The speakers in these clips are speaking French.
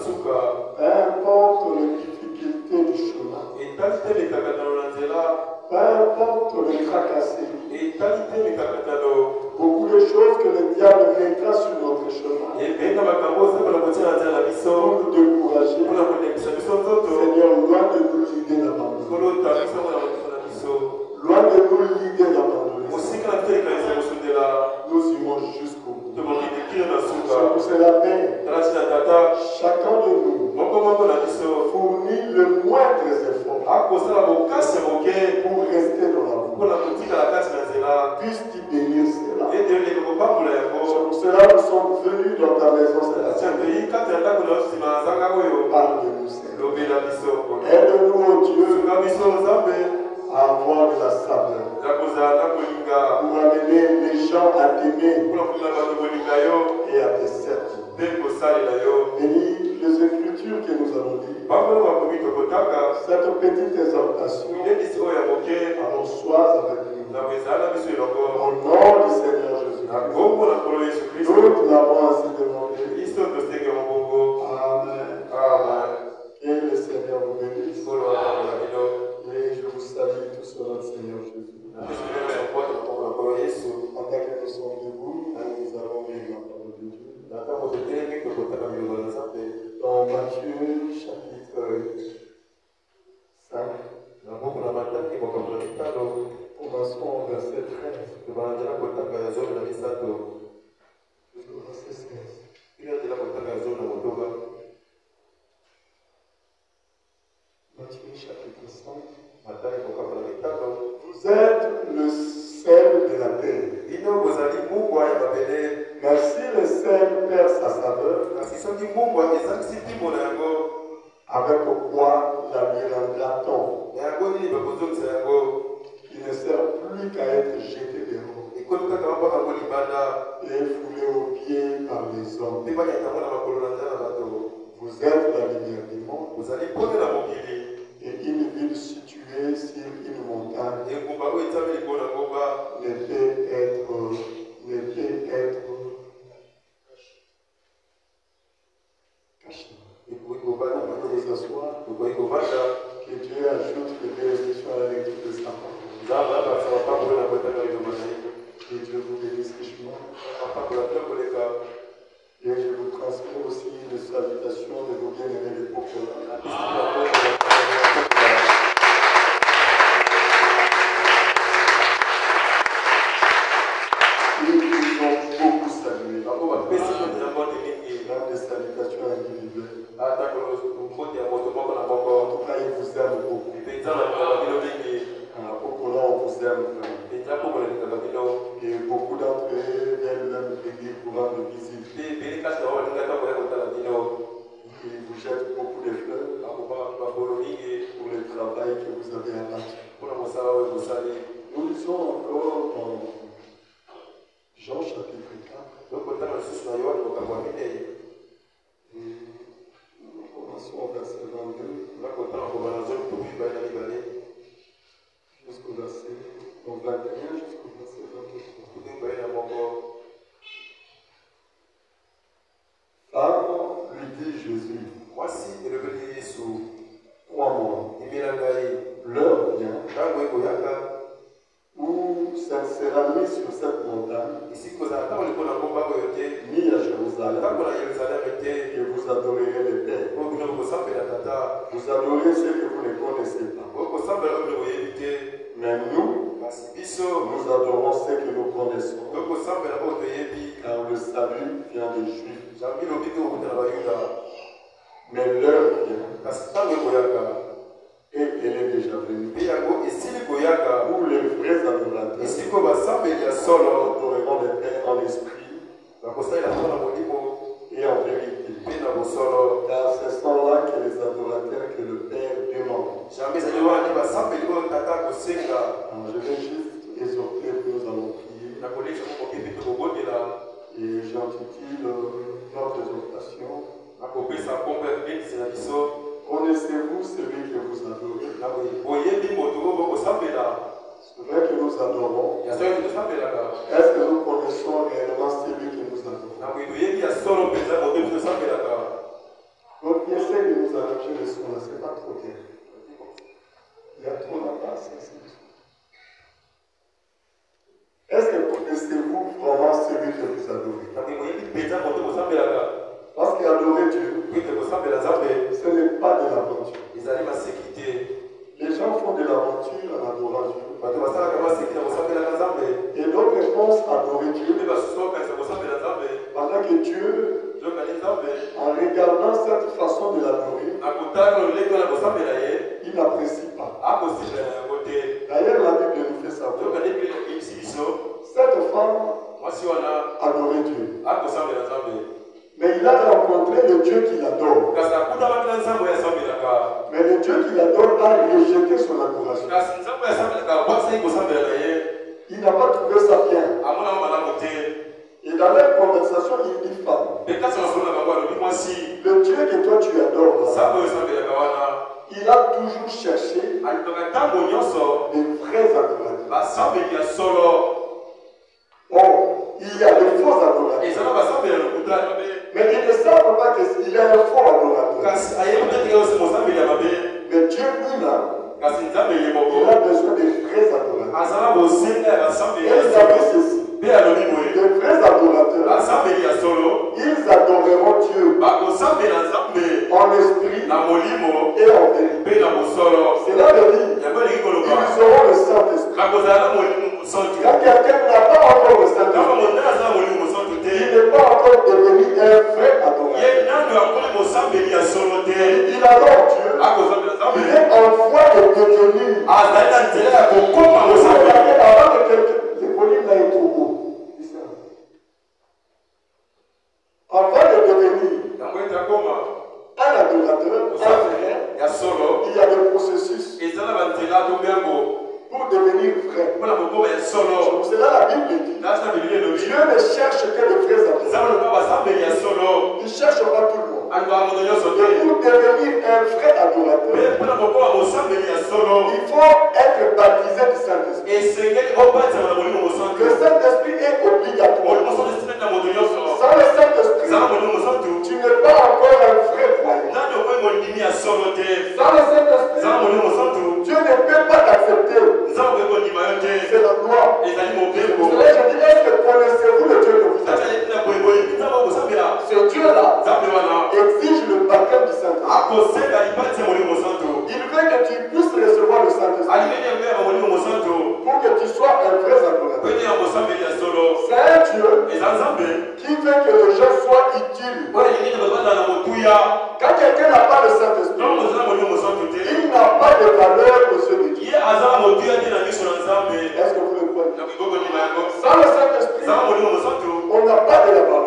Peu importe les difficultés du chemin. Peu importe les tracasseries. Beaucoup de choses que le diable mettra sur notre chemin. Pour nous décourager. Seigneur, loin de nous l'idée d'abandonner. Loin de nous l'idée d'abandonner. Nous irons jusqu'au bout. C'est pour cela, Père, chacun de nous fournit le moindre effort pour rester dans la voie. Puisse-t-il bénir cela. C'est pour cela que nous sommes venus dans ta maison céleste. Parle-nous, Seigneur. Aide-nous, oh Dieu, à avoir de la saveur. Pour amener les gens à t'aimer et à te servir. Bénis les Écritures que nous avons dit. Cette petite exhortation, alors sois avec nous. Au nom du Seigneur Jésus. Nous l'avons ainsi demandé. Amen. Et le Seigneur vous bénisse. Et je vous salue tous au nom du Seigneur Jésus. Pendant que nous sommes debout, nous allons lire la parole de Dieu. Dans Matthieu chapitre 5, commençons au verset 13 jusqu'au verset 16. Matthieu chapitre 5. Vous êtes le sel de la terre. Mais si le sel perd sa saveur, avec quoi la lui rendra-t-on? Il ne sert plus qu'à être jeté dehors et foulé aux pieds par les hommes. Vous êtes la lumière du monde. Et une ville située sur une montagne ne peut être cachée. Ce soir, que Dieu ajoute les bénédictions à la lecture de sa parole. Que Dieu vous bénisse richement. Et je vous transmets aussi les salutations de vos bien-aimés les pauvres. Ils vous ont beaucoup salué. Même des salutations individuelles. En tout cas, ils vous aiment beaucoup. Pour là, on vous aime vraiment. Et beaucoup d'entre eux viennent même venir pour rendre visite. Ils vous jettent beaucoup de fleurs pour le travail que vous avez abattu. Nous lisons encore dans Jean chapitre 4. Et nous commençons au verset 22 jusqu'au verset 21 jusqu'au verset 23. Femme, lui dit Jésus, crois-moi, l'heure vient où ça sera mis sur cette montagne, mis à Jérusalem, et vous adorerez le Père. Vous adorez ceux que vous ne connaissez pas. Mais nous adorons ceux que nous connaissons. Car le salut vient des Juifs. Mais l'heure vient, et elle est déjà venue, où les vrais adorateurs adoreront le Père en esprit et en vérité. Car ce sont là que les adorateurs que le Père demande. Je vais juste exhorter que nous allons prier. Et j'intitule notre exhortation. Connaissez-vous celui que vous adorez? C'est vrai que nous adorons. Est-ce que nous connaissons réellement celui que nous adorons? Notre Les gens font de l'aventure en adorant Dieu. Et notre réponse adorer Dieu. Pendant que Dieu, en regardant cette façon de l'adorer, il n'apprécie pas. D'ailleurs, la Bible nous fait savoir. Cette femme adorait Dieu. Mais il a rencontré le Dieu qu'il adore. Mais le Dieu qu'il adore a rejeté son adoration. Il n'a pas trouvé ça bien. Et dans leur conversation, il dit femme. Le Dieu que toi tu adores, il a toujours cherché des vrais adorateurs. Or, il y a de faux adorateurs. Mais ils ne savent pas qu'il est un faux adorateur. Mais Dieu lui-là, il a besoin de vrais adorateurs. Et il savait ceci. Les vrais adorateurs, ils adoreront Dieu en esprit et en vérité. Cela veut dire ils auront le Saint-Esprit. Quand quelqu'un n'a pas encore le Saint-Esprit, il n'est pas encore devenu un vrai adorateur. Il adore Dieu. Il est en voie de devenir. Avant que quelqu'un, le volume là est trop haut. Avant de devenir un adorateur, un vrai, il y a des processus pour devenir vrai. C'est là la Bible dit. Dieu ne cherche que les vrais adorateurs. Il ne cherche pas tout le monde. Et pour devenir un vrai adorateur, il faut être baptisé du Saint-Esprit. Le Saint-Esprit est obligatoire. Sans le Saint-Esprit, tu n'es pas encore un vrai croyant. Sans le Saint-Esprit, Dieu ne peut pas t'accepter. C'est la loi. C'est pour cela que je dis, est-ce que connaissez-vous le Dieu que vous avez? Ce Dieu-là exige le baptême du Saint-Esprit. Il veut que tu puisses recevoir le Saint-Esprit pour que tu sois un vrai adorateur. C'est un Dieu qui veut que les gens soient utiles. Quand quelqu'un n'a pas le Saint-Esprit, il n'a pas de valeur aux yeux de Dieu. Est-ce que vous le croyez? Sans le Saint-Esprit, on n'a pas de la valeur.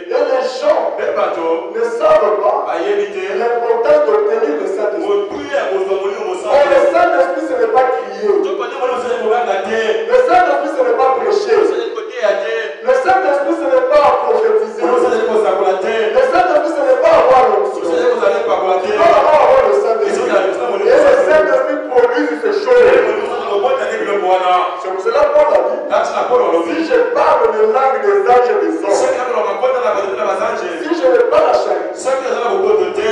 Et les gens ne savent pas l'importance d'obtenir le Saint-Esprit. Or, le Saint-Esprit, ce n'est pas crier. Le Saint-Esprit, ce n'est pas prêcher. Le Saint-Esprit, ce n'est pas prophétiser. Le Saint-Esprit, ce n'est pas avoir l'onction. Tu dois avoir le Saint-Esprit. Et le Saint-Esprit produit ces choses. C'est pour cela Paul a dit, si je parle le langue des anges et des hommes, si je n'ai pas la charité,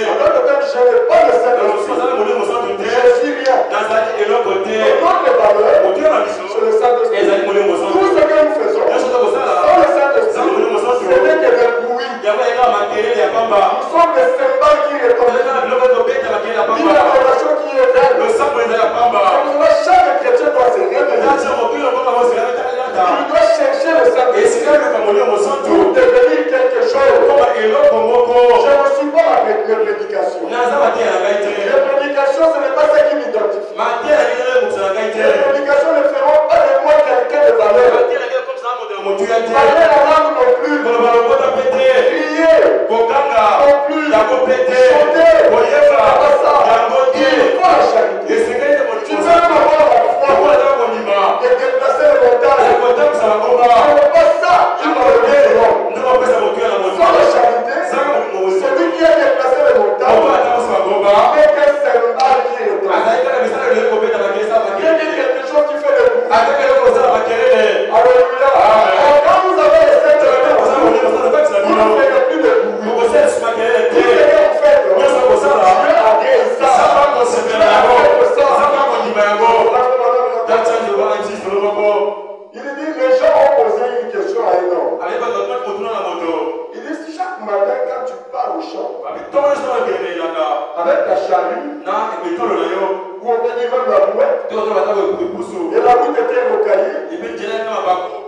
alors que je n'ai pas le Saint-Esprit, je suis rien. Notre valeur, c'est le Saint-Esprit. Tout ce que nous faisons, sans le Saint-Esprit, ce n'est que des bruits. Nous sommes des cymbales qui répondent. Une adoration qui est vaine. Chaque chrétien doit se réveiller. Il doit chercher le Saint-Esprit pour devenir quelque chose. Je ne suis pas la prédication. Les prédications, ce n'est pas ce qui m'identifie. Les prédications ne feront pas de moi quelqu'un de valeur. Parler la langue non plus. Crier non plus. Chanter. Pas ça. Il faut la charité. Tu veux avoir la foi et déplacer les montagnes. Ce n'est pas ça qui m'a donné le nom. Sans la charité, celui qui a déplacé les montagnes n'est qu'un cymbale qui répond. Il y a quelque chose qui fait le bruit. Alléluia. Quand vous avez les Saint-Esprit, vous ne faites plus de bruit. Tout ce que vous faites, pars au champ avec ta charrue, ou on peut dire même la brouette, et la route était rocaillée.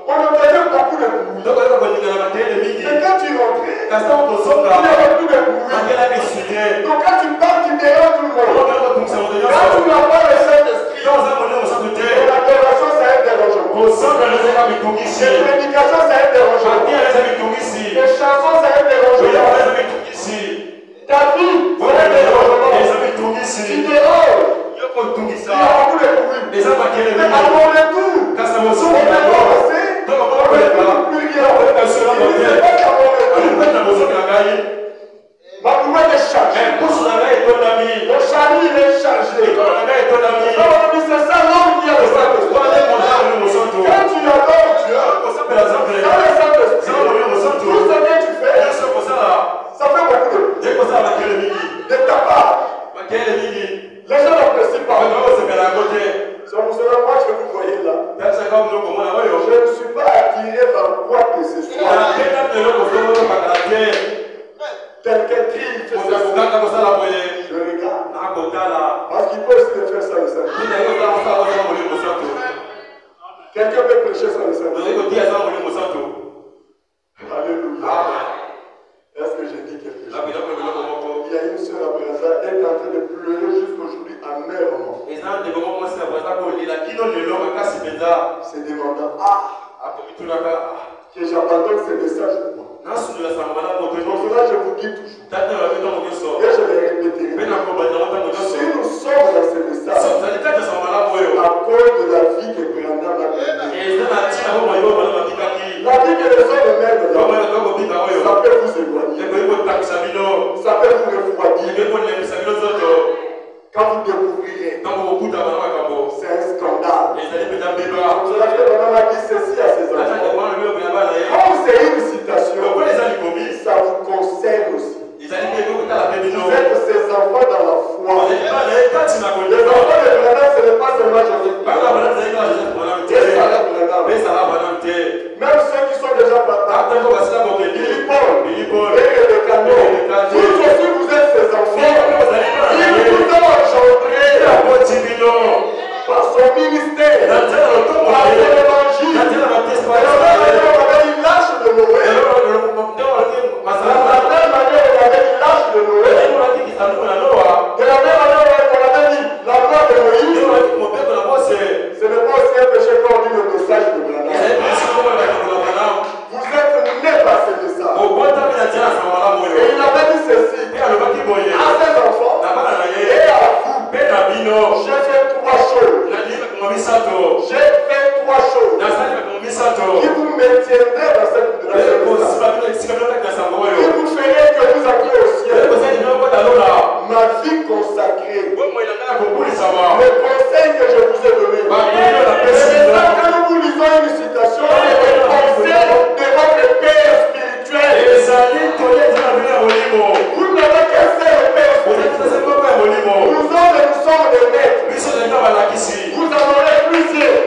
On entendait beaucoup de bruit. Et quand tu rentrais, il n'y avait plus de bruit. Donc quand tu pars, tu déranges tout le monde. Quand tu n'as pas le Saint-Esprit, l'adoration, c'est un dérangement. Les prédications, c'est un dérangement. Les chansons, c'est un dérangement. Ta vie, c'est un dérangement. Tu déranges. Il y a beaucoup de bruit. Mais à mon retour, on va passer. Ma brouette est chargée. Le chariot il est chargé. C'est ça l'homme qui a le Saint-Esprit. Quand tu adores Dieu, dans le Saint-Esprit, tout ce que tu fais, ça fait beaucoup de bruit. De ta part, les gens n'apprécient pas. C'est pour cela moi que vous voyez là. Je ne suis pas attiré par quoi que ce soit. Quelqu'un crie, fait ça. Je regarde. Parce qu'il peut aussi le faire ça le samedi. Quelqu'un peut prêcher ça le samedi. Alléluia. Est-ce que j'ai dit quelque chose? Il y a une soeur à Brazza, elle est en train de pleurer jusqu'aujourd'hui amèrement. Se demandant, que j'abandonne ces messages ou pas. Donc cela, je vous dis toujours. Et je les répéterai. Si nous sommes dans ces messages, à cause de la vie que Branham a menée, la vie que les hommes mènent, ça peut vous éloigner. Ça peut vous refroidir. Quand vous découvrirez, c'est un scandale. Cela fait Branham a dit ceci à ses enfants. Comme c'est une citation, ça vous concerne aussi. Vous êtes ses enfants dans la foi. Les enfants de Branham, ce n'est pas seulement Joseph Branham. Même ceux qui sont déjà papas, Billy Paul, et les canons, vous aussi vous êtes ses enfants. Ils vous ont engendré par son ministère, par l'évangile. Il lâche de Noé. De la même manière, il avait dit l'âge de Noé. De la même manière, on avait dit la loi de Moïse. Ce n'est pas aussi un péché qu'on dit le message de Branham. Vous êtes nés par ce message. Et il avait dit ceci à ses enfants et à vous. J'ai fait trois choses. J'ai fait trois choses qui vous maintiendraient dans cette qui vous ferait que vous alliez au ciel. Ma vie consacrée. Le conseil que je vous ai donné. C'est ça que nous vous lisons une citation. Le conseil de votre père spirituel. Vous n'avez qu'un seul père spirituel. Nous sommes des maîtres. Vous en aurez plusieurs.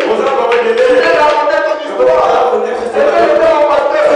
Et racontez ton histoire. Et mon pasteur.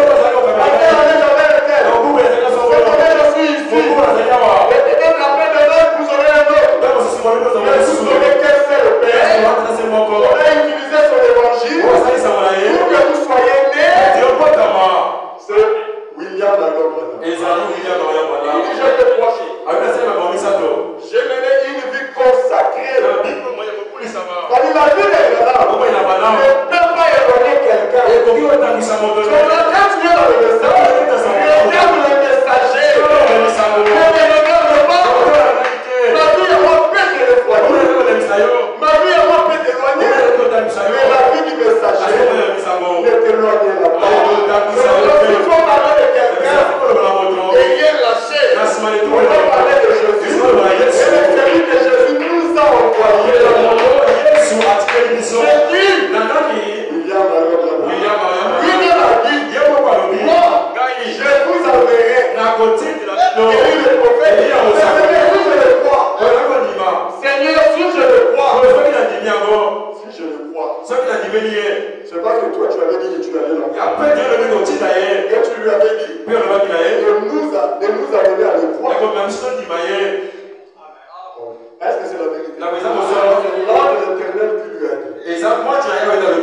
C'est pas que toi tu avais dit que tu allais là. Et tu lui avais dit de nous vous amenez à le croire. Est-ce que c'est la vérité? L'ange de l'Éternel qui lui a dit.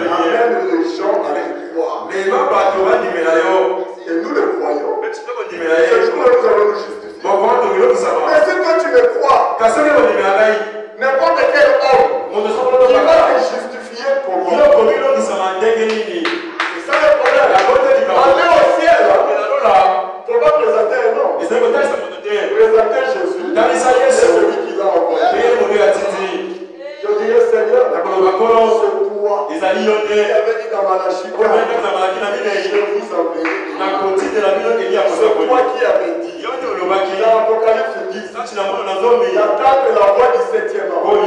Amène les gens à le croire. Et nous le croyons. C'est nous nous allons nous justifier. Mais si toi tu me crois, n'importe quel homme qui va te justifier pour moi. C'est ça le problème. Aller au ciel, tu vas présenter un homme. Présenter Jésus. C'est celui qui l'a envoyé. Je dirais Seigneur, c'est toi qui avait dit dans Malachie, je vous enverrai. C'est toi qui avais dit dans Apocalypse 10, d'attendre la voix du 7e homme. Quand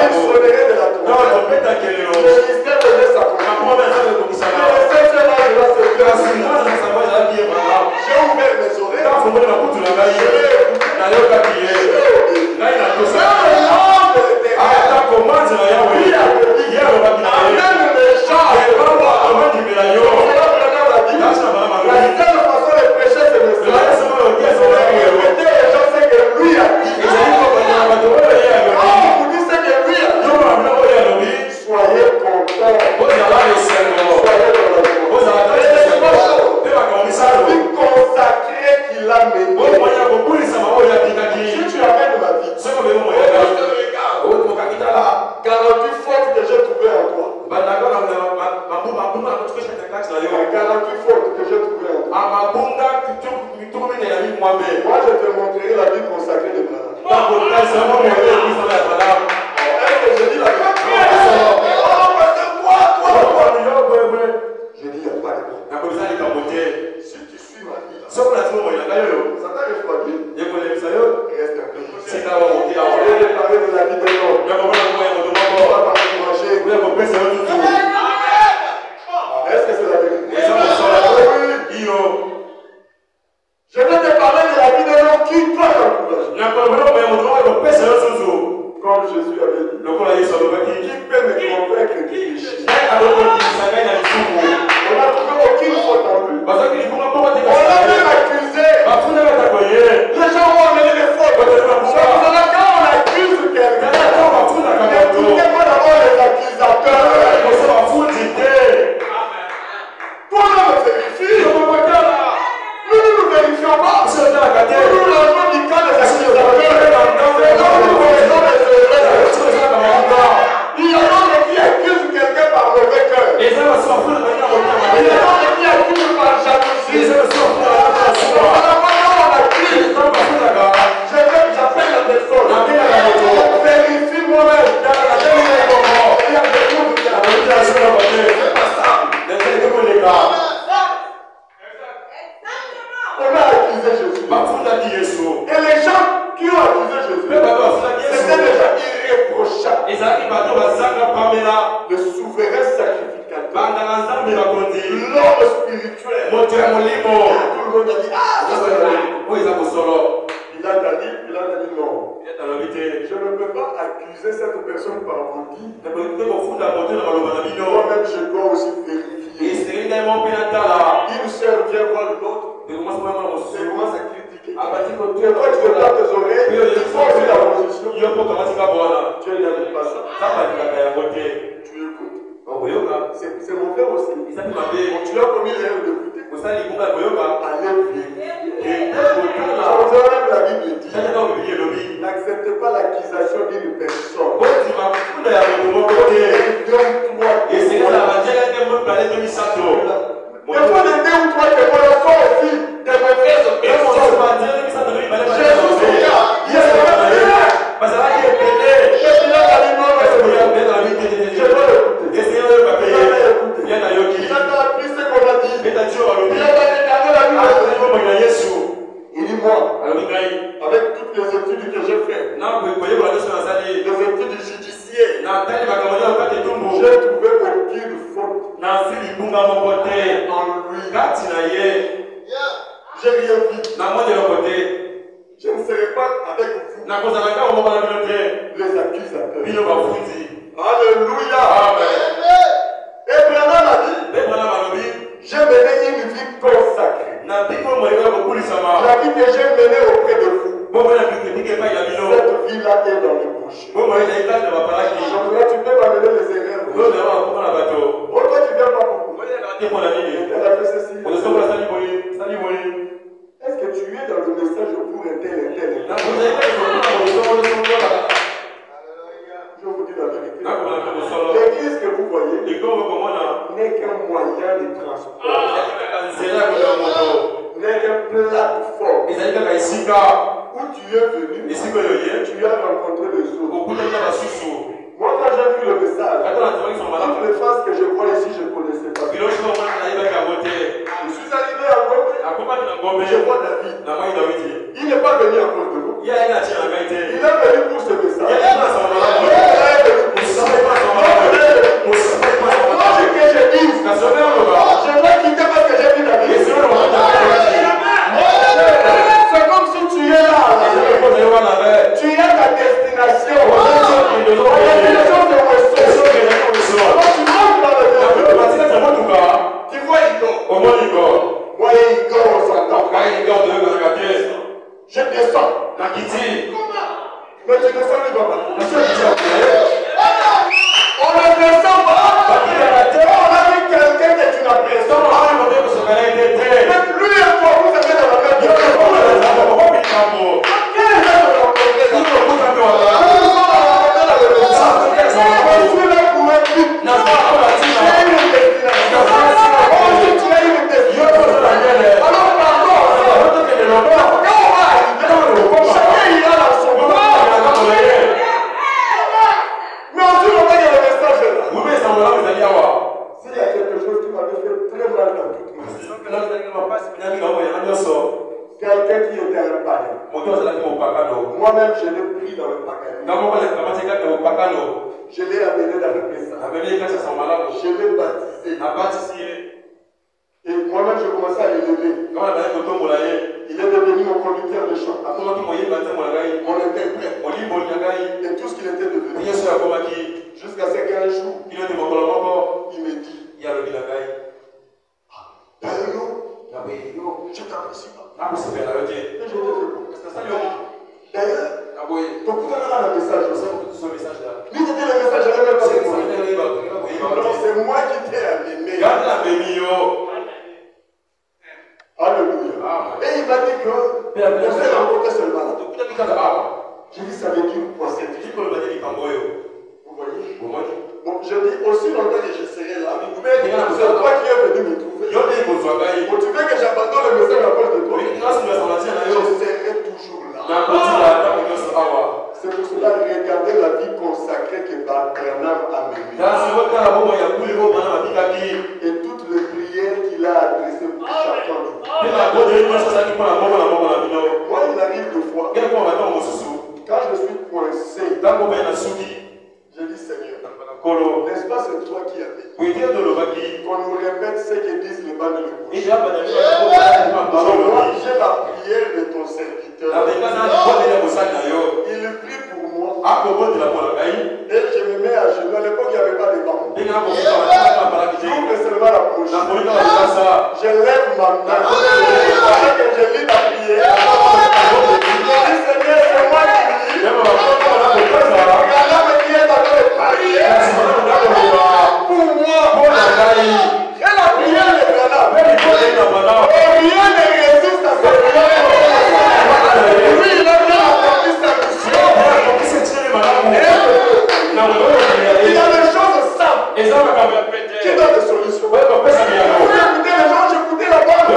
il sonnerait de la trompette, le mystère donnait sa promesse. Le 7e homme va se faire. J'ai ouvert mes oreilles. La vie j'ai mené auprès de vous. Cette vie-là est dans le bouche. Tu peux m'amener les erreurs. Oh, toi, tu viens pas beaucoup. Elle a fait ceci. Est-ce que tu es dans le message pour un tel et tel? Je vous dis la vérité. L'église que vous voyez n'est qu'un moyen de transport. N'est qu'une plateforme où tu es venu, tu as rencontré les autres. Moi, quand j'ai vu le message, toutes les phrases que je vois ici, je ne connaissais pas. Je suis arrivé à Gombe, je vois David. Il n'est pas venu à cause de vous. Il est venu pour ce message. Je vais quitter parce que j'ai vu David. C'est comme si tu es là. Tu es ta destination. Tu vois Igor. Moi et Igor, on s'entend. Je descends. Mais tu descends, il va pas. On ne descend pas. On a vu quelqu'un que tu n'as descends. Mais lui et toi, vous avez dans la même s'il y a quelque chose qui m'avait fait très mal dans toute ma vie, quelqu'un qui était un païen. Moi-même, je l'ai pris dans le paganisme. Je l'ai amené dans le message. Je l'ai baptisé. Et moi-même, je commençais à l'élever. Il est devenu mon conducteur de chant, mon interprète, et tout ce qu'il était devenu. Jusqu'à ce qu'un jour, il me dit, je t'apprécie pas. Et je l'ai fait d'ailleurs, donc vous avez un message. Lui, c'était le message, je n'ai même pas compris. Non, c'est moi qui t'ai amené. Alléluia. Et il m'a dit que on s'est rencontré seulement là. J'ai dit, ça veut dire quoi cette vie? Vous voyez? Bon, je dis aussi longtemps que je serai là. C'est toi qui es venu me trouver. Bon, tu veux que j'abandonne le message à cause de toi? Je serai toujours là. C'est pour cela, regardez la vie consacrée que Branham a menée. Et toutes les prières qu'il a adressées pour chacun de vous. Moi, il arrive deux fois. Quand je suis coincé, je dis Seigneur, n'est-ce pas c'est toi qui as dit qu'on nous répète ce que disent les bandes de bouche? J'ai la prière de ton serviteur. Il prie pour moi. Et je me mets à genoux. À l'époque, il n'y avait pas de banc. J'ouvre seulement la bouche. Je lève ma main. Je lis la prière. Je dis Seigneur, c'est moi qui lis. Regardez qui est dans le prière. Pour moi. Et la prière est là. Rien ne résiste à cette prière. Lui, il a bien accompli sa mission. Il y a des choses simples qui donnent des solutions. Vous écoutez les gens, j'écoutais la parole.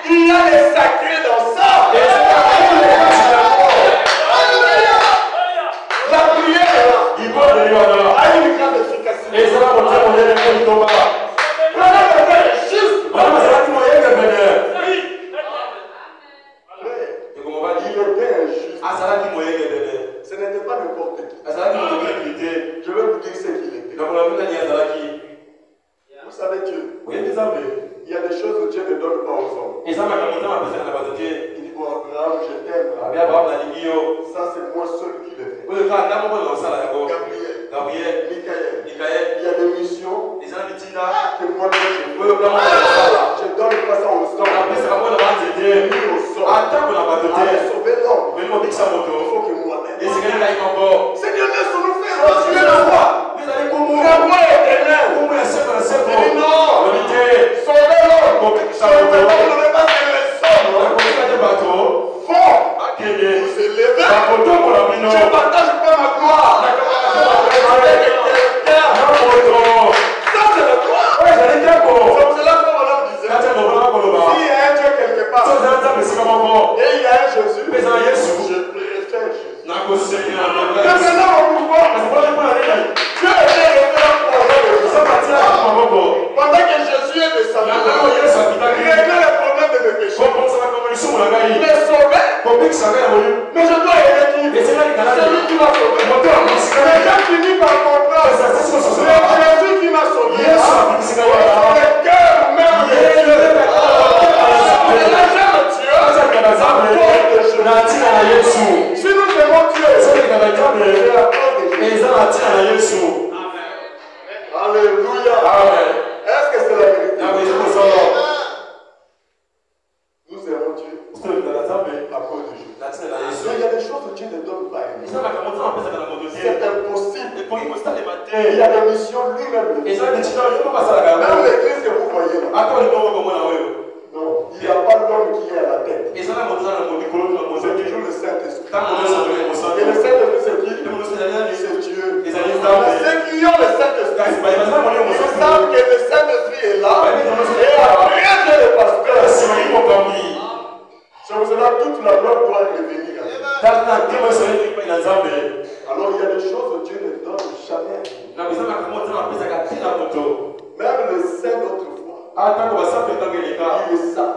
Il y a des sacrés dans ça. La prière est là. A une grande efficacité. Ce n'était pas n'importe qui. Je vais vous dire ce qu'il était. Vous savez Dieu. Il y a des choses que Dieu ne donne pas aux hommes. Il dit, oh Abraham, je t'aime. Ça, c'est moi seul qui le fais. Gabriel, Michael, il y a des missions que moi-même je fais. Je donne pas ça aux hommes. mis au sol, allait sauver l'homme. Il faut que moi-même. Seigneur, laisse-nous faire tuer la foi. La foi est éternelle. Il dit non. Sauver l'homme. Sauver l'homme ne veut pas que les hommes vont vous élever. Je ne partage pas ma gloire. Ça, c'est la gloire. C'est pour cela que mon homme disait, s'il y a un Dieu quelque part, et il y a un Jésus, je préfère Jésus. Mais maintenant, pourquoi Dieu était révélé pendant que Jésus est descendu, réglait les problèmes de mes péchés. Il est sauvé, mais je dois aider qui? Celui qui m'a sauvé. Les gens finissent par comprendre. C'est Jésus qui m'a sauvé. Le cœur même de Dieu. Et les gens de Dieu, si nous aimons Dieu, c'est la cause de Jésus. Alléluia. Est-ce que c'est la vérité? Nous aimons Dieu à cause de Jésus. Mais il y a des choses que Dieu ne donne pas. C'est impossible. Il y a des missions lui-même. Même l'église que vous voyez là. Non, il n'y a pas l'homme qui est à la tête. C'est toujours le Saint-Esprit. Et le Saint-Esprit, c'est qui? C'est Dieu. Mais ceux qui ont le Saint-Esprit, ils savent que le Saint-Esprit est là. Et après le pasteur, c'est pour cela que toute la gloire doit revenir. Alors il y a des choses que Dieu ne donne jamais. Même le Saint d'autrefois, il est ça.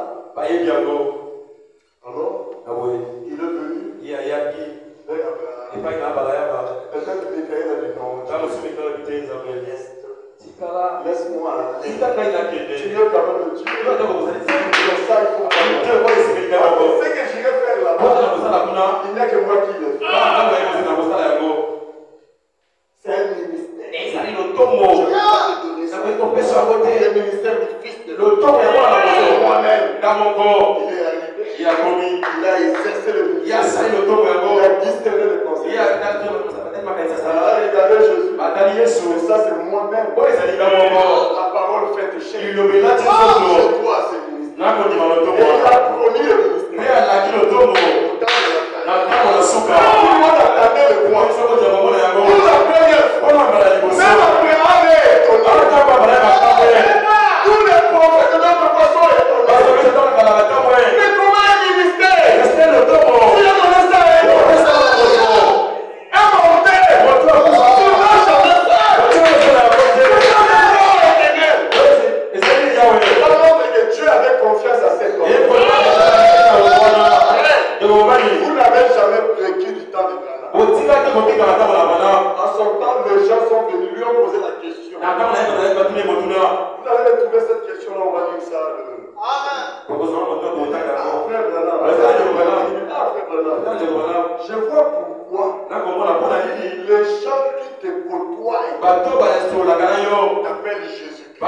Alors, il est venu. Peut-être que Michael a dit non. Laisse-moi aller. Tu veux quand même le tuer. C'est ça, il faut pas. Ce que j'irai faire là-bas, il n'y a que moi qui le fais. C'est un ministère. Je vais te donner ça. Le ministère du Fils de l'homme. Moi-même. Il a exercé le ministère. Il a discerné le conseil. Regardez Jésus. Mais ça, c'est moi-même. La parole faite chair. Je crois à ce ministère. Et il a promis le ministère. Tout le monde attendait le point. Pour la première fois. Même après Abraham est étonné. Tous les prophètes de notre façon sont étonnés. Mais comment un ministère? S'il a donné ça à un monté, tu n'as jamais fait. Dieu avait confiance à cet homme. Vous n'avez jamais requis du temps de Ghana. En son temps, les gens sont venus lui ont posé la question. Vous allez trouver cette question-là, on va dire ça. Je vois pourquoi les gens qui te côtoient t'appellent Jésus-Christ.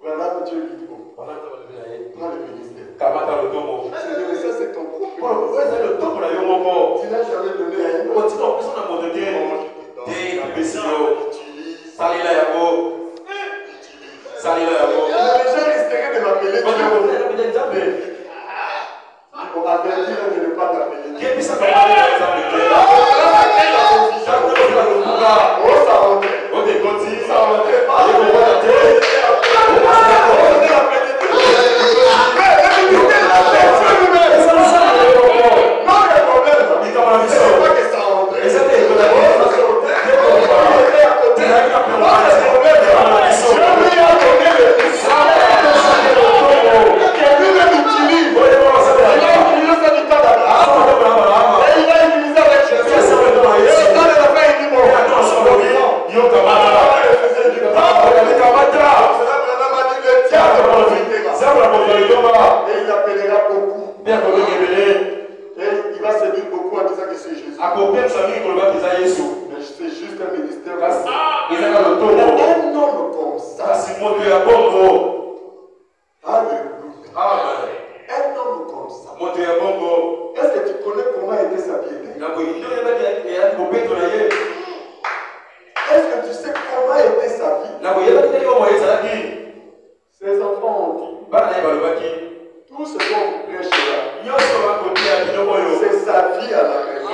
Voilà que Dieu lui dit, prends le ministère. Ça, c'est ton propre. Tu n'as jamais donné à une autre. Les gens risqueraient de m'appeler Dieu. On a dit de ne pas t'appeler Dieu. Mais c'est juste un ministère. Un homme comme ça, ça. Alléluia. Amen. Un homme comme ça. Est-ce que tu connais comment était sa piété? Est-ce que tu sais comment était sa vie? Ses enfants ont dit, tout ce qu'on vous prêche là, c'est sa vie à la maison.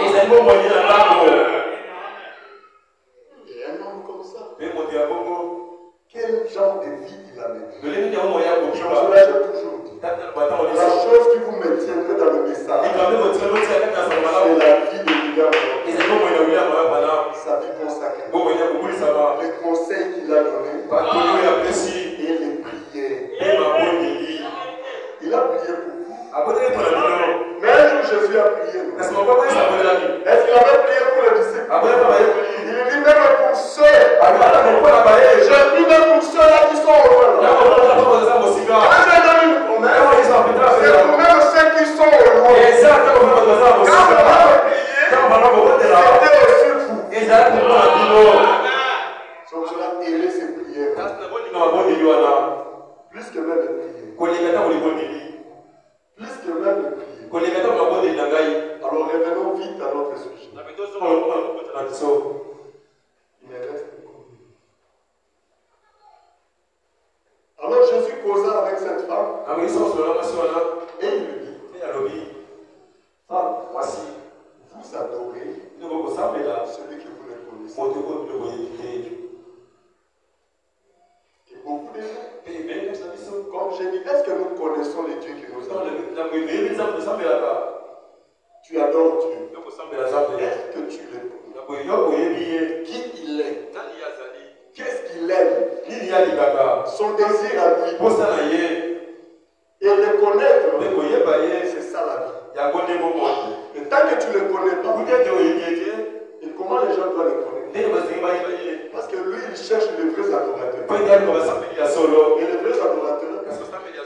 Et un homme comme ça, quel genre de vie il a mené? Je l'ai toujours dit. La chose qui vous maintiendrait dans le message, c'est la vie de William, sa vie consacrée, les conseils qu'il a donnés et les prières. Il a prié pour vous. Mais un jour Jésus a prié. Est-ce qu'il avait prié pour les disciples? Il dit même pour ceux. Je prie même pour ceux-là qui sont au loin. Quand j'ai donné une promesse, c'est pour même ceux qui sont au loin. Quand on va prier, c'était aussi vous. Donc cela aider ses prières. Plus que même les prières. Plus que même les prières. Alors revenons vite à notre sujet. Il me reste combien? Alors Jésus causa avec cette femme et il lui dit, femme, voici, vous adorez celui que vous ne connaissez pas. Et beaucoup de gens, comme j'ai dit, est-ce que nous connaissons les dieux qui nous adorent? Tu adores Dieu. Est-ce que tu le connais? Qui il est? Qu'est-ce qu'il aime? Son désir à lui. Et le connaître, c'est ça la vie. Et tant que tu ne le connais pas, et comment les gens doivent le connaître? Parce que lui, il cherche les vrais adorateurs. Et les vrais adorateurs,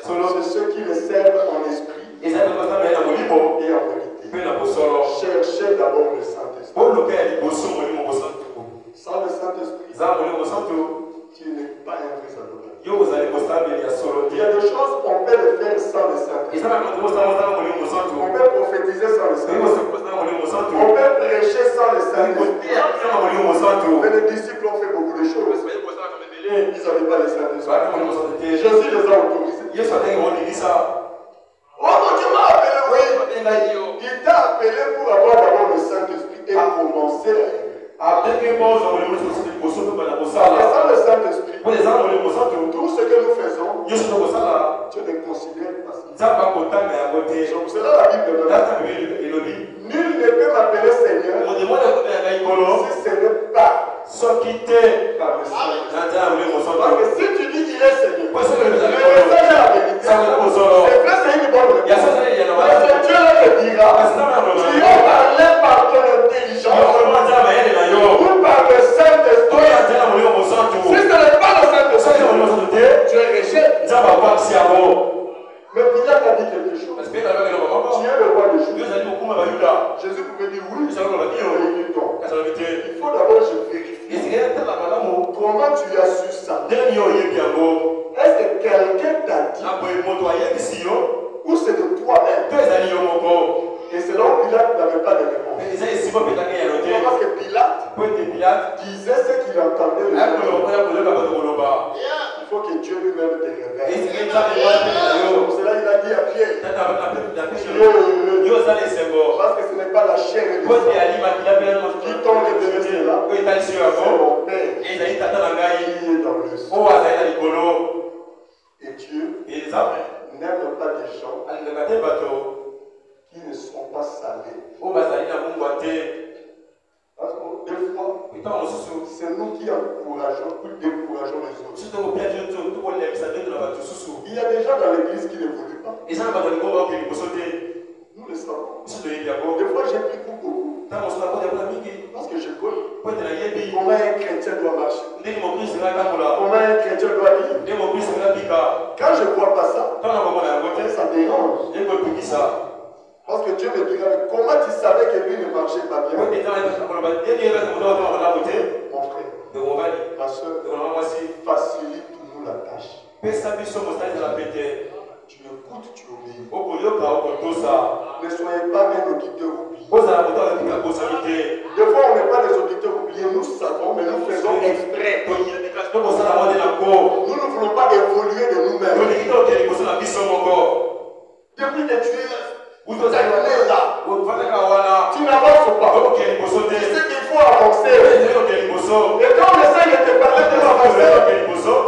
c'est ceux qui le servent en esprit et en vérité. Cherchez d'abord le Saint-Esprit. Sans le Saint-Esprit, tu n'es pas un vrai adorateur. Il y a des choses qu'on peut le faire sans le Saint-Esprit. On peut prophétiser sans le Saint-Esprit. On peut prêcher sans le Saint-Esprit. Mais les disciples ont fait beaucoup de choses. Ils n'avaient pas le Saint-Esprit. Jésus les a autorisés. Oh mon Dieu m'a appelé, oui. Il t'a appelé pour avoir d'abord le Saint-Esprit et commencer à vivre. Sans le Saint-Esprit, tout ce que nous faisons, Dieu ne considère pas ça. C'est pour cela la Bible me dit, nul ne peut m'appeler Seigneur si ce n'est pas par le Saint-Esprit. Parce que si tu dis qu'il est Seigneur, le message est la vérité. C'est vrai, c'est une bonne réponse. Parce que Dieu te dira, tu as parlé par ton intelligence ou par le Saint-Esprit. Si ce n'est pas le Saint-Esprit, tu es rejeté. Mais Pilate a dit quelque chose. Tu es le roi des Juifs. Jésus pouvait dire oui. Il dit non. Il faut d'abord je vérifie. Comment tu as su ça? Est-ce que quelqu'un t'a dit? Ou c'est de toi-même? Et c'est là où Pilate n'avait pas de réponse. Parce que Pilate disait ce qu'il entendait. Il faut que Dieu lui-même te révèle. Pour cela, il a dit à Pierre, parce que ce n'est pas la chair et le sang qui t'ont révélé cela, c'est mon Père qui est dans le ciel. Et Dieu n'aime pas des gens qui ne sont pas salés. Parce que des fois, c'est nous qui encourageons ou décourageons les autres. Il y a des gens dans l'église qui n'évoluent pas. Nous le savons. Des fois, j'ai pris pour beaucoup. Parce que je connais comment un chrétien doit marcher. Comment un chrétien doit vivre. Quand je ne vois pas ça, ça dérange. Parce que Dieu me dira, comment tu savais que lui ne marchait pas bien? Mon frère, ma soeur, facilite-nous la tâche. Tu écoutes, tu obéis. Ne soyez pas un auditeur oublié. Des fois, on n'est pas des auditeurs oubliés, nous savons, mais nous faisons exprès. Nous ne voulons pas évoluer de nous-mêmes. Depuis que tu es là, tu n'avances pas. Tu sais qu'il faut avancer. Et quand on essaie de te parler de avancer,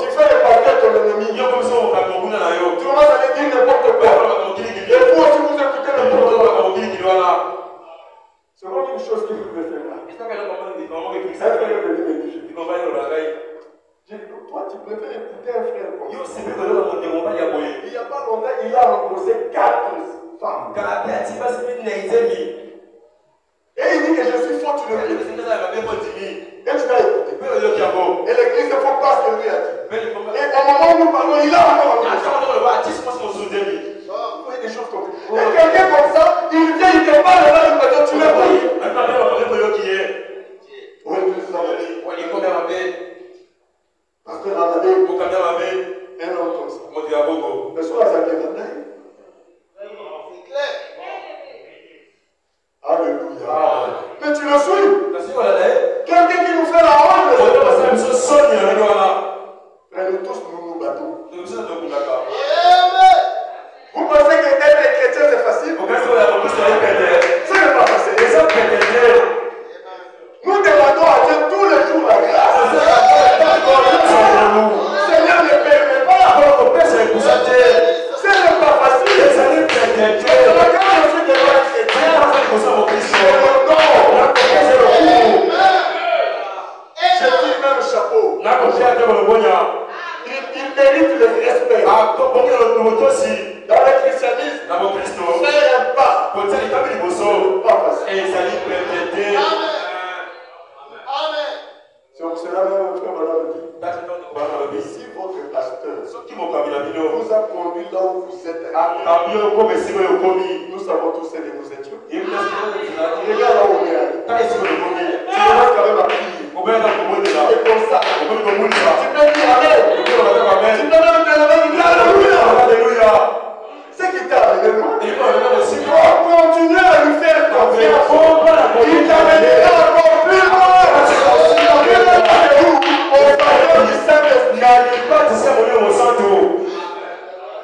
tu fais le parler ton ennemi. Tu commences à lui dire n'importe quoi. Et vous aussi vous écoutez n'importe quoi. C'est vraiment une chose qui vous fait faire là. Elle veut venir me dire. Toi, tu préfères écouter un frère comme ça. Il n'y a pas longtemps, il a embrassé 4 femmes. Et il dit que je suis fort, tu le dis. Et tu l'as écouté. Et l'église ne faut pas ce que lui a dit. Et au moment où nous parlons, il a encore embrassé. Vous voyez des choses comme ça. Et quelqu'un comme ça, il vient, il te parle là, il me dit, tu l'as voyé. Oui, Pasteur Amadé, un homme comme ça. Mais soit ça qui est alléluia. Mais tu le suis. Quelqu'un qui nous fait la honte. Mais nous tous, nous nous battons. Vous pensez que être chrétien c'est facile? Ce n'est pas facile. Nous demandons à Dieu tous les jours la grâce. Seigneur ne permet pas. Ce n'est pas facile. Quand je suis devant un chrétien, je dis même chapeau. Il mérite le respect. Dans le christianisme, faire un pas. Pas facile. C'est pour cela même, frère Madame dit, si votre pasteur vous a conduit là où vous êtes, nous savons tous ce que nous étions. Regarde là où on est allé. Tu devrais quand même appuyer. Et comme ça, tu peux dire Amen. Tu peux même te lever et dire Alléluia. Ce qui t'a amené loin, il faut continuer à lui faire confiance. Il t'amènera encore plus loin.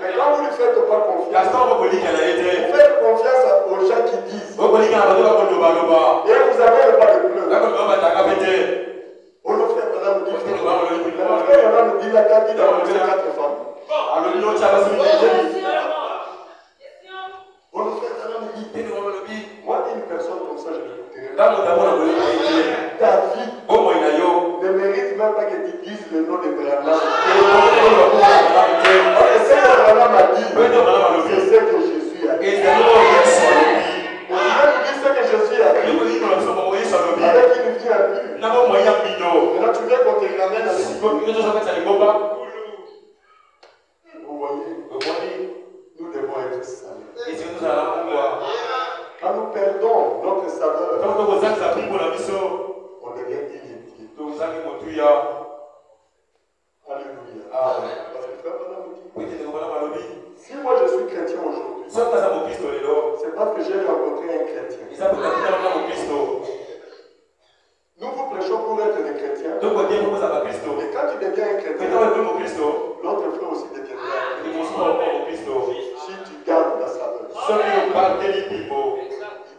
Mais quand vous ne faites pas confiance, vous faites confiance aux gens qui disent. Et vous avez le pas de pleurs. On le fait madame dit. Madame dit la carte dit dans 4 femmes. On le fait madame dit. Moi une personne comme ça je l'écouterai. Ta vie ne mérite même pas que tu dises le nom de Branham. Et c'est que Branham a dit, c'est ce que Jésus a dit. On vient nous dire ce que Jésus a dit. Avec une vie impure. Maintenant tu veux qu'on te ramène avec une Vous voyez, nous devons être salués. Quand nous perdons notre saveur, on devient inutile. Alléluia. Parce que frère Madame dit, si moi je suis chrétien aujourd'hui, c'est parce que j'ai rencontré un chrétien. Nous vous prêchons pour être des chrétiens. Et quand tu deviens un chrétien, l'autre frère aussi deviendra un chrétien. Si tu gardes la saveur, il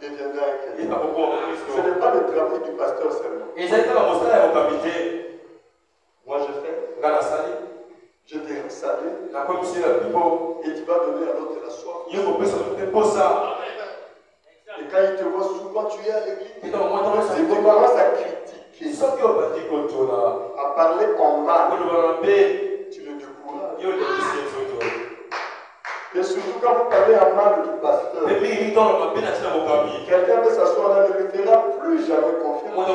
deviendra un chrétien. Ce n'est pas le travail du pasteur seulement. Moi je fais. Je t'ai salé. Et tu vas donner à l'autre la soif. Et quand il te voit souvent, tu es à l'église. Si tu commences à critiquer, à parler en mal, tu le décourages. Et surtout quand vous parlez en mal du pasteur, quelqu'un peut s'asseoir là, ne lui fera plus jamais confiance.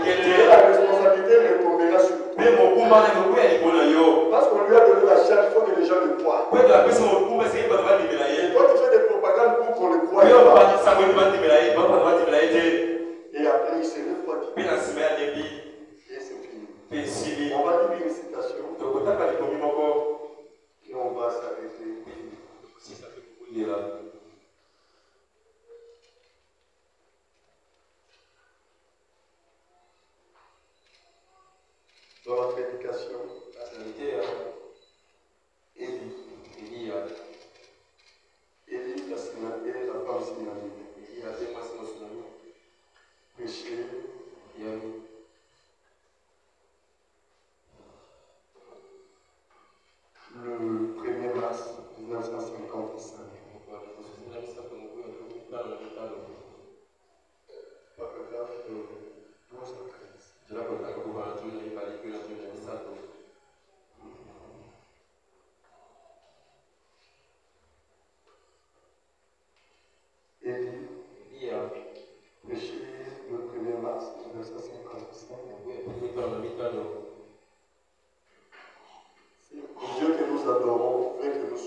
Et la responsabilité retombera sur toi. Parce qu'on lui a donné la charge, il faut que les gens le croient. Et toi tu fais des propagandes pour qu'on le croie. Et après il se refroidit. Et c'est fini. On va lire une citation.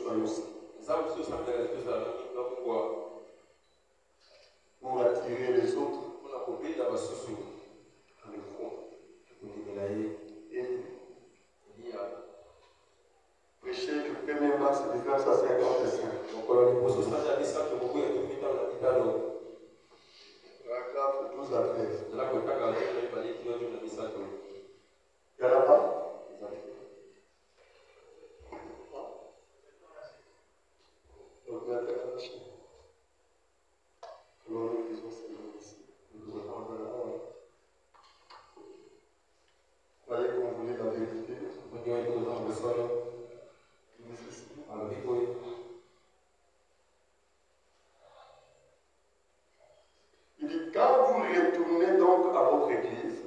soyons saints. Pour attirer les autres à le croire. Et prêcher le 1er mars 1955. Paragraphe 12 à 13. Il y en a pas? Voyez qu'on voulait la vérité. Il dit, quand vous retournez donc à votre église,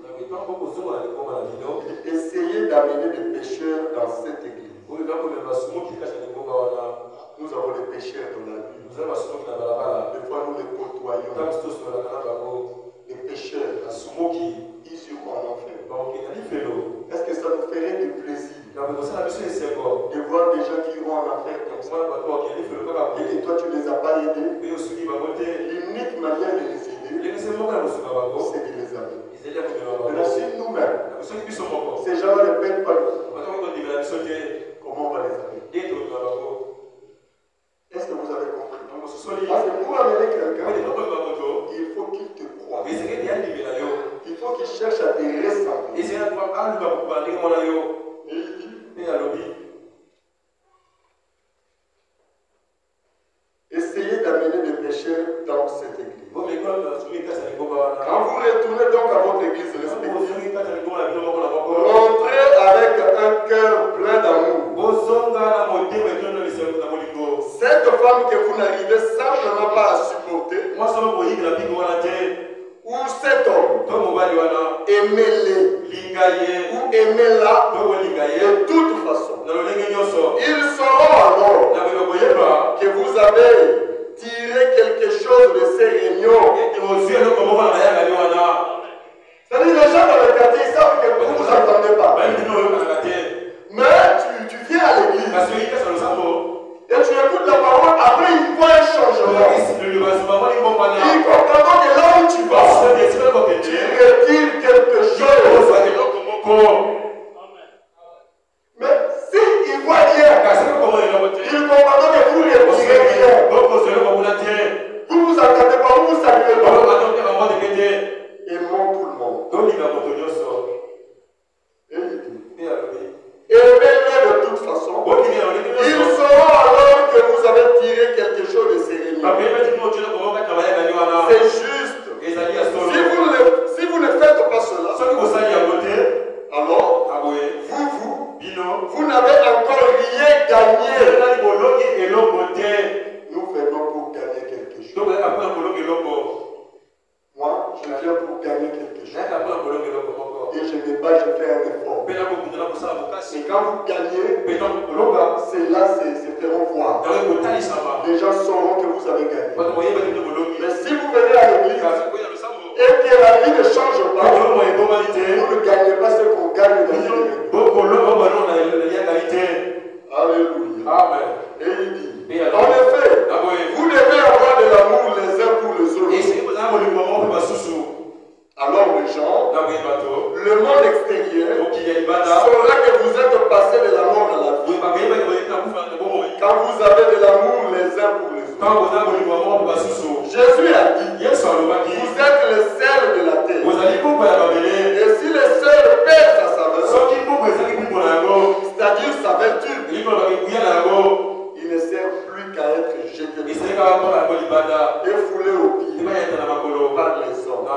essayez d'amener des pécheurs dans cette église. Nous avons des pécheurs dans la vie. Des fois nous les côtoyons. Les pécheurs, ils iront en enfer. Est-ce que ça nous ferait du plaisir de voir des gens qui iront en enfer comme ça? Et toi tu ne les as pas aidés? L'unique manière de les aider, c'est de les amener. Maintenant si nous-mêmes, ces gens ne peinent pas nous, comment on va les amener? Est-ce que vous avez compris? Parce que pour amener quelqu'un, il faut qu'il te croie. Il faut qu'il cherche à te ressembler. Essayez d'amener des pécheurs dans cette église. Quand vous retournez donc à votre église respective, rentrez avec un cœur plein d'amour. Cette femme que vous n'arrivez simplement pas à supporter, ou cet homme, aimez-les, ou aimez-la de toute façon. Ils sauront alors que vous avez tiré quelque chose de ces réunions. C'est-à-dire les gens dans le quartier, ils savent que vous ne vous entendez pas. Mais tu viens à l'église. Et tu écoutes la parole, après il voit un changement. Il comprend que là où tu vas, tu retires quelque chose. Mais s'il voit rien, il comprend que vous retirez rien. Vous ne vous attendez pas, vous vous saluez pas. Aimons tout le monde. Et il dit, aimez-les de toute façon. Ils sauront alors que vous avez tiré quelque chose de ces réunions. C'est juste. Si vous ne faites pas cela, alors vous n'avez encore rien gagné. Nous venons pour gagner quelque chose. Moi, je viens pour gagner quelque chose. Et je me bats, je fais un effort. Et quand vous gagnez, c'est là, c'est feront voir. Les gens sauront que vous avez gagné. Mais si vous venez à l'église et que la vie ne change pas, vous ne gagnez pas ce qu'on gagne dans l'église. Alléluia. Amen. Et il dit, en effet, vous devez avoir de l'amour les uns pour les autres. Alors les gens, le monde extérieur saura que vous êtes passé de la mort à la vie. Quand vous avez de l'amour les uns pour les autres. Jésus a dit, vous êtes le sel de la terre. Et si le sel perd sa saveur, c'est-à-dire sa vertu, il ne sert plus qu'à être jeté et foulé au pied par les hommes.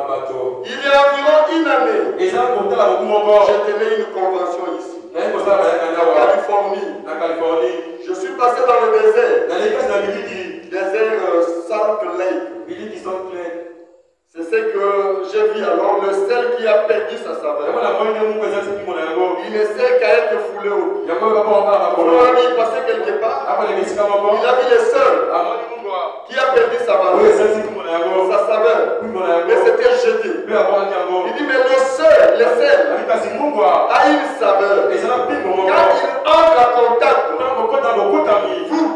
Il y a environ une année, j'ai tenu une convention ici, en Californie. Je suis passé dans le désert, Salt Lake. C'est ce que j'ai vu alors, le sel qui a perdu sa saveur. Il ne sert qu'à être foulé au pied. Quand il passait quelque part, il a vu le sel qui a perdu sa saveur. Mais c'était jeté. Il dit, mais le sel a une saveur. Quand il entre en contact, vous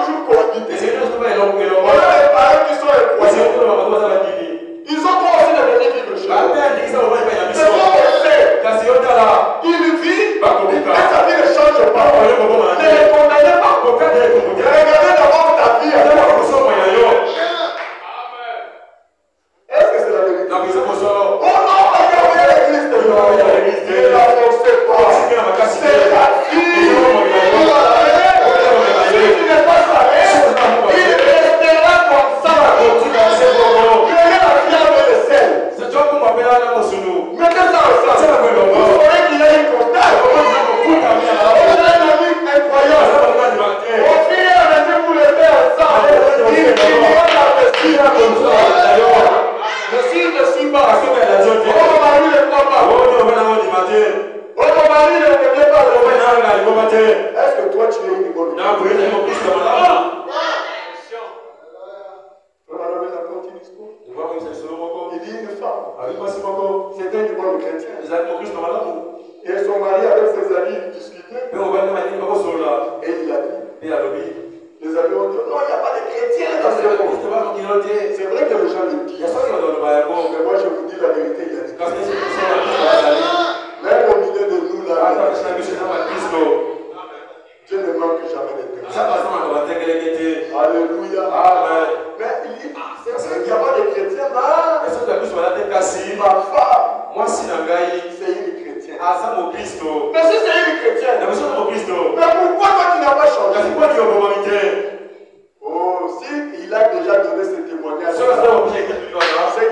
toujours cohabité. On a des parents qui sont incroyables. Ils ont commencé à venir vivre chez eux. C'est bon, il vit, mais sa vie ne change pas. Ne les condamnez pas. Regardez d'abord ta vie. Est-ce que c'est la vérité? Oh non, regardez l'église de Dieu. Ne la forcez pas. C'est la vie. Si tu n'es pas salé, il restera comme ça. Prenez la viande et le sel. Mettez ça ensemble. Vous saurez qu'il y a une contact. Il a un ami incroyable. Au fil et à mesure que vous le faites ensemble, il finira par investir comme ça. Si je ne suis pas, oh mon mari ne croit pas. Oh mon mari ne revient pas. Est-ce que toi tu es une bonne? Il dit une femme. C'était une bonne chrétienne. Et son mari avec ses amis discutaient. Et il a dit. Les amis ont dit non, il n'y a pas de chrétiens dans ce monde. C'est vrai que les gens le disent. Mais moi je vous dis la vérité, il a dit. Même au milieu de nous là, Dieu ne manque jamais de chrétiens. Alléluia. Mais il dit, c'est vrai qu'il n'y a pas de chrétiens là. Ma femme, c'est une chrétienne. Mais si c'est une chrétienne, mais pourquoi toi tu n'as pas changé? Oh, si il a déjà donné ce témoignage, c'est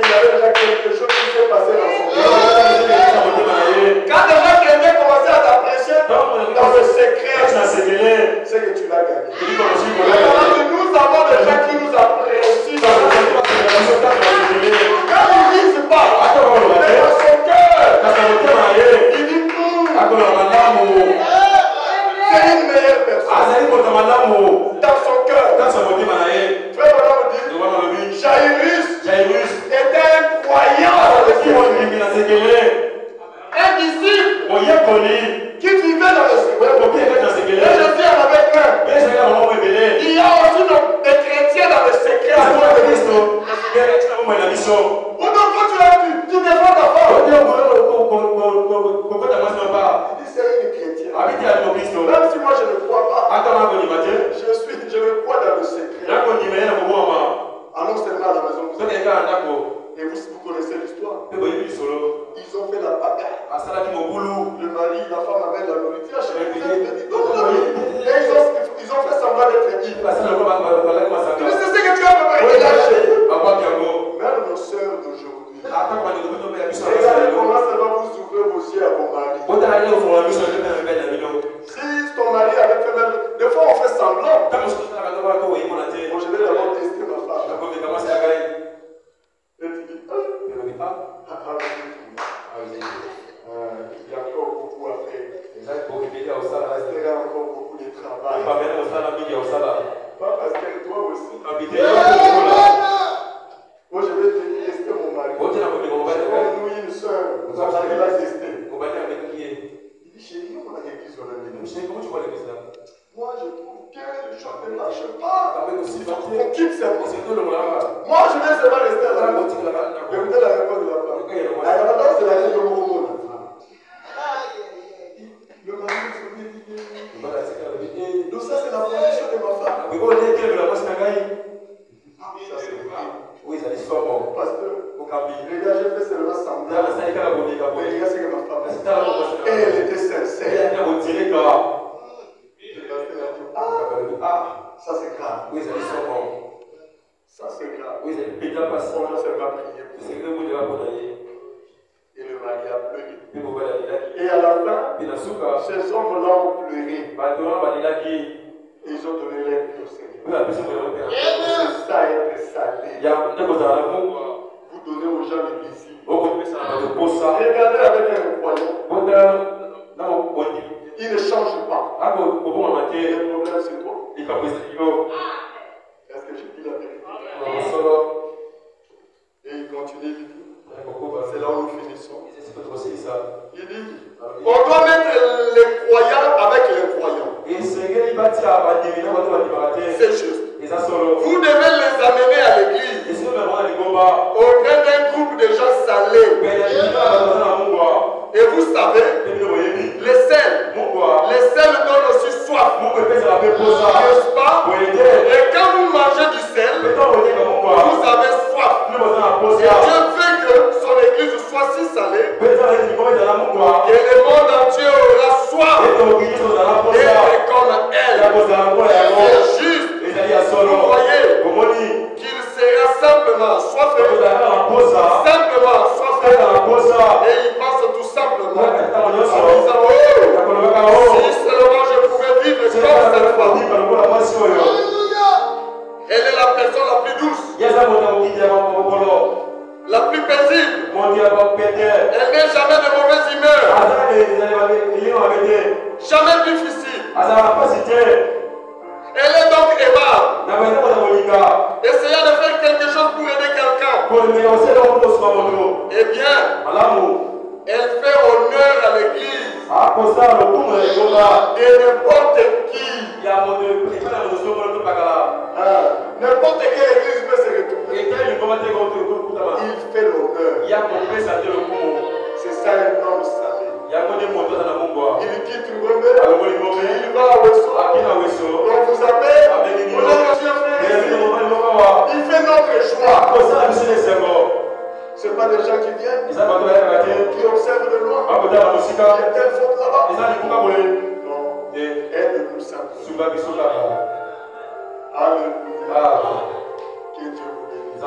qu'il y avait déjà quelque chose qui s'est passé dans son cœur. Quand déjà quelqu'un commençait à t'apprécier dans le secret, c'est que tu l'as gagné. Nous avons des gens qui nous apprécient dans le secret. Quand ils ne disent pas, mais dans son cœur, il dit tout. C'est une meilleure personne. Dans son cœur. Frère Madame dit, Jairus était un croyant. Un disciple qui vivait dans le secret. Et Jésus en avait plein. Il y a aussi des chrétiens dans le secret. Ou donc quand tu l'as vu, tu défends ta femme. Il dit c'est une chrétienne. Même si moi je ne crois pas, je le crois dans le secret. Allons seulement à la maison. Et vous connaissez l'histoire. Ils ont fait la bagarre. Le mari, la femme amène la nourriture. Et ils ont fait semblant d'être ivres. Mais c'est ce que tu as fait. Même nos sœurs d'aujourd'hui. Regardez comment ça va vous ouvrir vos yeux à vos maris. Si ton mari avait fait même. Des fois on fait semblant. Moi je vais d'abord tester ma femme. Et tu dis, il y a encore beaucoup à faire. Il restera encore beaucoup de travail. Pas parce que toi aussi. Moi je vais tester mon mari. Nous une soeur, nous avons la tester. Il dit, chérie, on a l'église dans la maison. Moi je trouve que les choses ne marchent pas. On quitte ça. Moi je vais seulement rester à la maison. Écoutez la réponse de la femme. La réponse c'est la réponse de mon monde. Le mari se donc ça c'est la position de ma femme. Ça c'est vrai. Pasteur, les gars j'ai fait seulement semblant. Mais les gars c'est que ma femme. Et elle était sincère. Ça c'est grave. Ça c'est grave. On a seulement prié. Et le mari a pleuré. Et à la fin, ces hommes-là ont pleuré. Et ils ont donné l'air au Seigneur. C'est ça être salé. Vous donnez aux gens du plaisir. Regardez avec un croyant. Il ne change pas. Le problème c'est toi. Est-ce que je dis la vérité? Et il continue, il dit. C'est là où nous finissons. Il dit, on doit mettre les croyants avec les croyants. C'est Jésus. n'est-ce pas? Et quand vous mangez du sel, vous avez soif. Et Dieu veut que son église soit si salée que le monde entier aura soif d'être comme elle. C'est juste. Vous voyez qu'il sera simplement soifé, simplement soifé, et il pense tout simplement en disant, oh, si seulement je pouvais vivre comme cette femme. Elle est la personne la plus douce, la plus paisible. Elle n'est jamais de mauvaise humeur, jamais difficile. Elle est donc aimable. Essayant de faire quelque chose pour aider quelqu'un. Eh bien, elle fait honneur à l'église. Et n'importe qui. N'importe quelle église peut se retrouver. Il fait l'honneur. C'est ça un homme salé. Il quitte Ngombe, il va à Wesso. Donc vous avez, il fait notre joie. Ce n'est pas des gens qui viennent, qui observent de loin. Il y a telle faute là-bas. Non, aide-nous simplement. Alléluia. Que Dieu vous bénisse.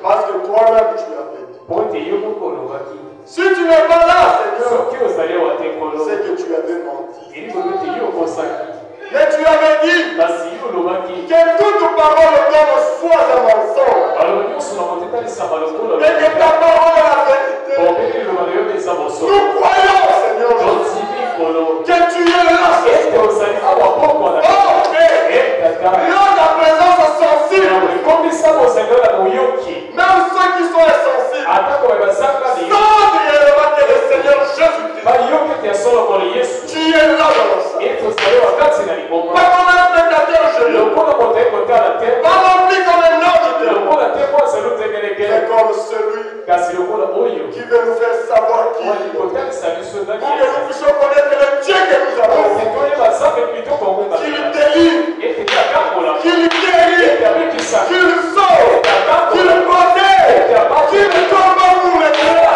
Parce que toi-même tu l'avais dit. Si tu n'es pas là, Seigneur, c'est que tu avais menti. Mais tu avais dit que toute parole d'homme soit un mensonge. Et que ta parole est la vérité. Nous croyons, Seigneur, que tu es là. Oh, Père, là ta présence est sensible. Même ceux qui sont insensibles sentent réellement que le Seigneur Jésus-Christ, tu es là dans la salle. Pas comme un spectateur jeune, pas rempli comme un ange de Dieu, mais comme celui qui veut nous faire savoir qui il est, pour que nous puissions connaître le Dieu que nous avons, qui le délivre, qui le guérit, qui le sauve, qui le protège, qui le combat pour les croix.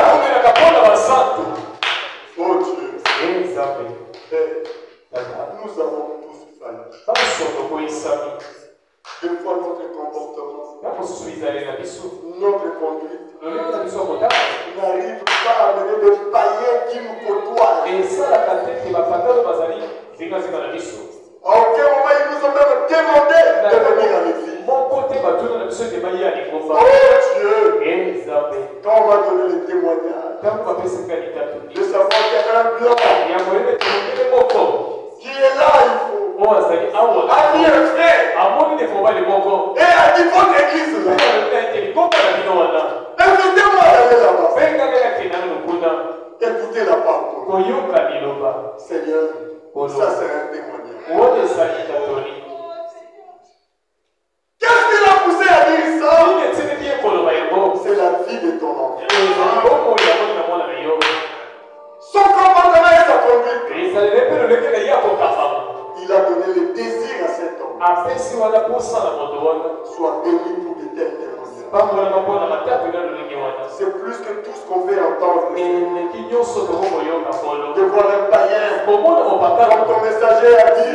Oh Dieu, nous avons tous failli. Des fois notre comportement, notre conduite n'arrive pas à amener des païens qui nous côtoient. À aucun moment ils nous ont même demandé de venir à l'église. Oh Dieu, quand on m'a donné le témoignage de savoir qu'il y a un blanc qui est là, il faut a mis un frère et a dit votre église là. Invitez-moi à aller là-bas. Écoutez la parole. Seigneur, ça c'est un témoignage. Qu'est-ce qui l'a poussé à dire ça? C'est la vie de ton enfant. Son comportement et sa conduite. Il a donné le désir à cet homme. Soit béni pour de tels témoignages. C'est plus que tout ce qu'on fait entendre. De voir un païen, comme ton messager a dit,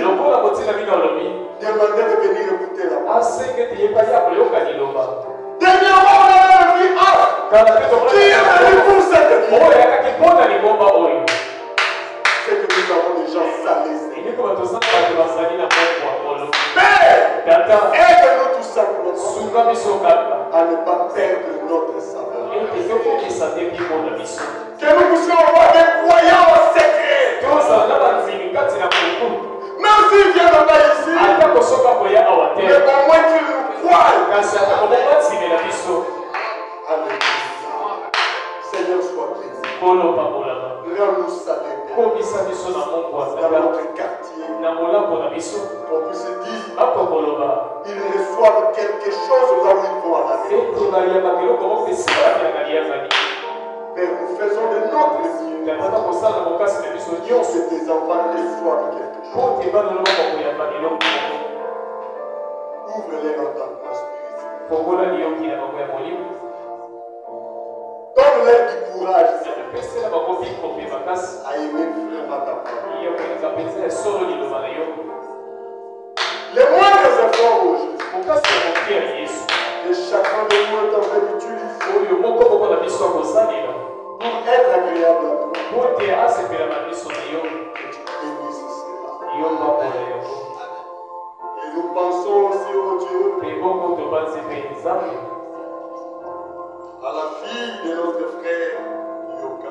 demander de venir écouter la parole. Dernièrement, on a vu un qui est venu pour cette vie. C'est que nous avons des gens salés. Père, aide-nous tout simplement à ne pas perdre notre saveur. Que nous puissions avoir des croyants en secret. Même s'ils ne viennent pas ici, mais au moins qu'ils nous croient. Seigneur, sois béni. Rends-nous salés. Dans notre quartier, on puisse dire, ils reçoivent quelque chose là où ils vont à la maison. Père, nous faisons de notre mieux. Que tes enfants reçoivent quelque chose. Ouvre-les dans ta voie spirituelle. Donne-leur du courage à aimer vraiment ta parole. Les moindres efforts aujourd'hui, que chacun de nous est en train d'utiliser pour être agréable à toi. Que tu bénisses cela. Et nous pensons aussi, oh Dieu, à la fille de notre frère Yoka,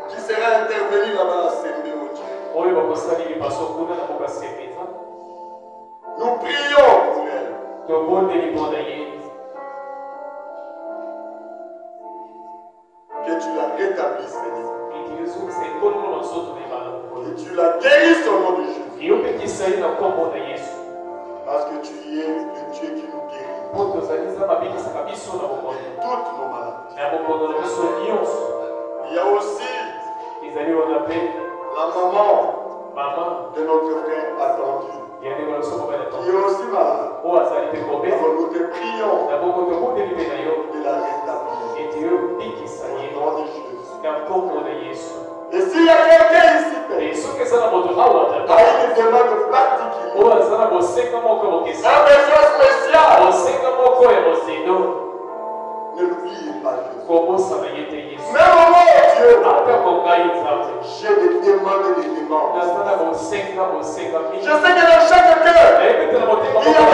qui sera intervenu là-bas à Sembe, oh Dieu. Nous prions pour elle. Que tu la rétablisses, Seigneur. Que tu la guérisses au nom de Jésus. Parce que tu es le Dieu qui nous guérit. Toutes nos maladies. Il y a aussi la maman de notre frère attendu, qui est aussi malade. Alors nous te prions de la rétablir. Au nom de Jésus. Et s'il y a quelqu'un ici, Père, Ne l'oubliez pas, Jésus. Même au moment, Dieu, j'ai des demandes et des demandes. Je sais que dans chaque cœur, il y a des demandes et des demandes.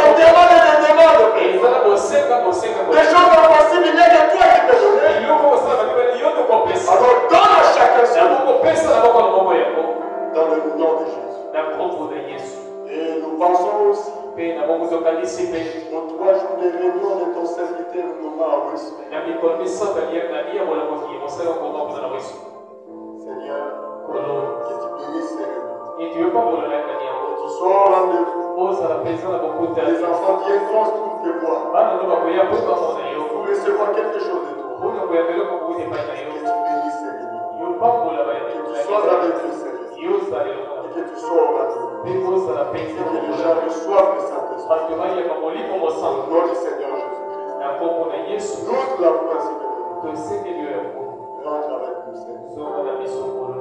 Des choses impossibles, il n'y a que toi qui peux donner. Alors donne à chacun ça. Dans le nom de Jésus. Et nous pensons aussi aux 3 jours de réunion de ton serviteur Noma Awesu. Seigneur, que tu bénisses ces réunions. Que tu sois au rendez-vous. Les enfants viendront pour te voir. Pour recevoir quelque chose de toi. Que tu bénisses ces réunions. Que tu sois avec eux, Seigneur. Et que tu sois au rendez-vous. Et que les gens reçoivent le Saint-Esprit. Au nom du Seigneur Jésus-Christ. Toute la voix, Seigneur. Rentre avec nous, Seigneur.